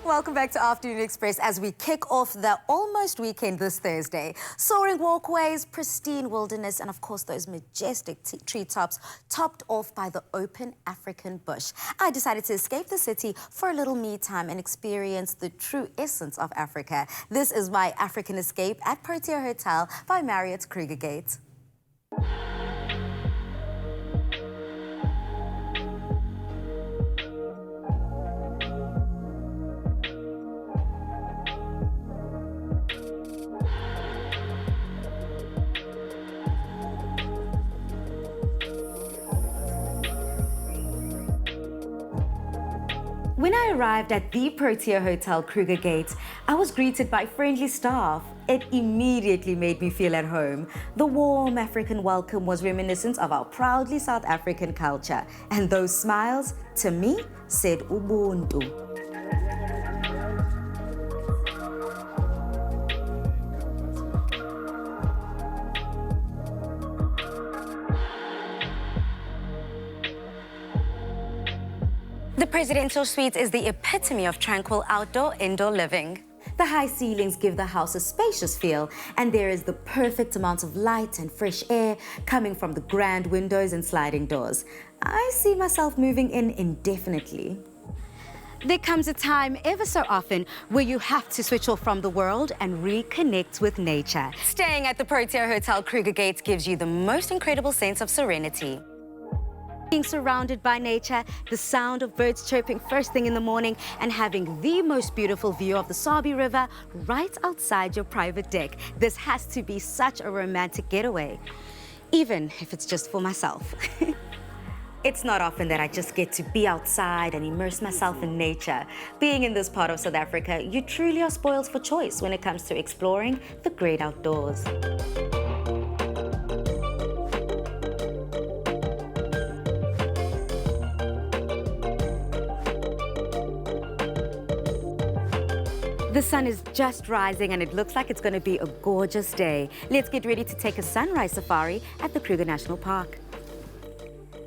Welcome back to Afternoon Express as we kick off the almost weekend this Thursday. Soaring walkways, pristine wilderness, and of course those majestic treetops topped off by the open African bush. I decided to escape the city for a little me time and experience the true essence of Africa. This is my African escape at Protea Hotel by Marriott Kruger Gate. When I arrived at the Protea Hotel Kruger Gate, I was greeted by friendly staff. It immediately made me feel at home. The warm African welcome was reminiscent of our proudly South African culture, and those smiles, to me, said Ubuntu. The presidential suite is the epitome of tranquil outdoor-indoor living. The high ceilings give the house a spacious feel, and there is the perfect amount of light and fresh air coming from the grand windows and sliding doors. I see myself moving in indefinitely. There comes a time ever so often where you have to switch off from the world and reconnect with nature. Staying at the Protea Hotel Kruger Gate gives you the most incredible sense of serenity. Being surrounded by nature, the sound of birds chirping first thing in the morning, and having the most beautiful view of the Sabi River right outside your private deck. This has to be such a romantic getaway, even if it's just for myself. It's not often that I just get to be outside and immerse myself in nature. Being in this part of South Africa, you truly are spoiled for choice when it comes to exploring the great outdoors. The sun is just rising and it looks like it's going to be a gorgeous day. Let's get ready to take a sunrise safari at the Kruger National Park.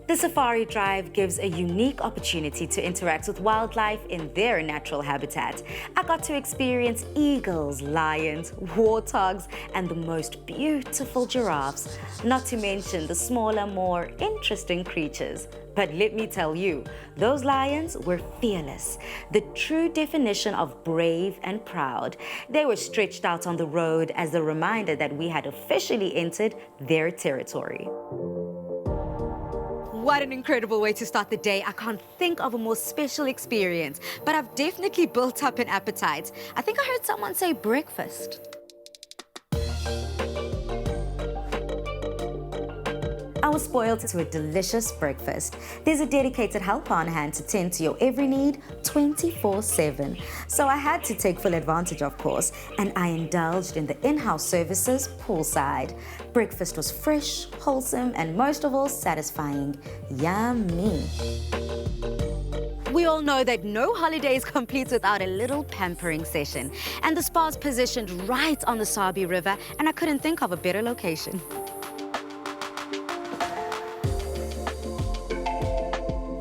The safari drive gives a unique opportunity to interact with wildlife in their natural habitat. I got to experience eagles, lions, warthogs, and the most beautiful giraffes, not to mention the smaller, more interesting creatures. But let me tell you, those lions were fearless, the true definition of brave and proud. They were stretched out on the road as a reminder that we had officially entered their territory. What an incredible way to start the day. I can't think of a more special experience, but I've definitely built up an appetite. I think I heard someone say breakfast. I was spoiled to a delicious breakfast. There's a dedicated helper on hand to tend to your every need 24/7. So I had to take full advantage, of course, and I indulged in the in-house services poolside. Breakfast was fresh, wholesome, and most of all, satisfying. Yummy. We all know that no holiday is complete without a little pampering session. And the spa's positioned right on the Sabi River, and I couldn't think of a better location.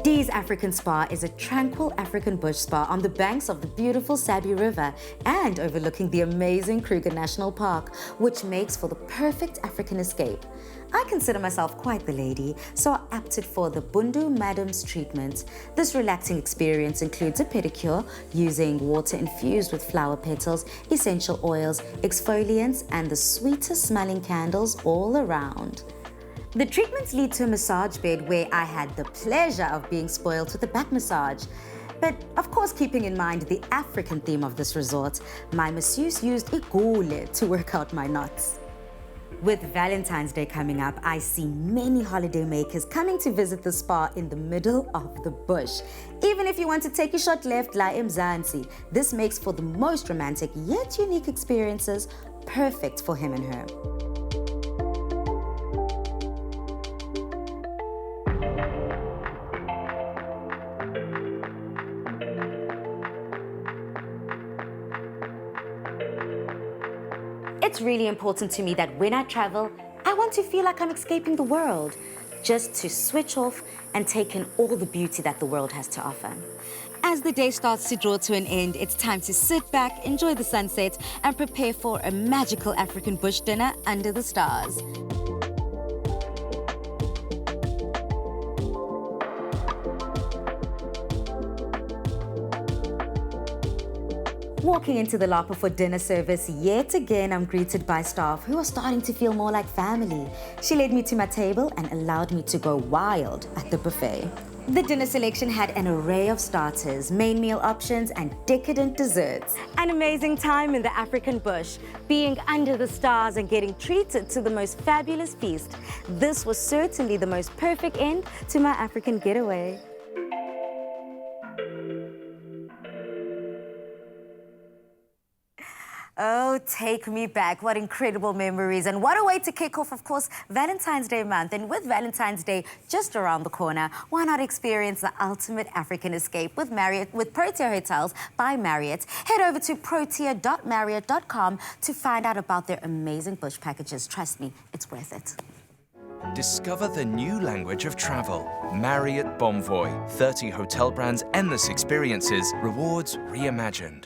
Dee's African Spa is a tranquil African bush spa on the banks of the beautiful Sabi River and overlooking the amazing Kruger National Park, which makes for the perfect African escape. I consider myself quite the lady, so I opted for the Bundu Madam's treatment. This relaxing experience includes a pedicure using water infused with flower petals, essential oils, exfoliants, and the sweetest smelling candles all around. The treatments lead to a massage bed where I had the pleasure of being spoiled with a back massage. But of course, keeping in mind the African theme of this resort, my masseuse used igule to work out my knots. With Valentine's Day coming up, I see many holiday makers coming to visit the spa in the middle of the bush. Even if you want to take a shot left, la Mzansi, this makes for the most romantic yet unique experiences, perfect for him and her. It's really important to me that when I travel, I want to feel like I'm escaping the world, just to switch off and take in all the beauty that the world has to offer. As the day starts to draw to an end, it's time to sit back, enjoy the sunset, and prepare for a magical African bush dinner under the stars. Walking into the Lapa for dinner service, yet again I'm greeted by staff who are starting to feel more like family. She led me to my table and allowed me to go wild at the buffet. The dinner selection had an array of starters, main meal options, and decadent desserts. An amazing time in the African bush, being under the stars and getting treated to the most fabulous feast. This was certainly the most perfect end to my African getaway. Oh, take me back. What incredible memories. And what a way to kick off, of course, Valentine's Day month. And with Valentine's Day just around the corner, why not experience the ultimate African escape with Protea Hotels by Marriott? Head over to protea.marriott.com to find out about their amazing bush packages. Trust me, it's worth it. Discover the new language of travel. Marriott Bonvoy. 30 hotel brands, endless experiences, rewards reimagined.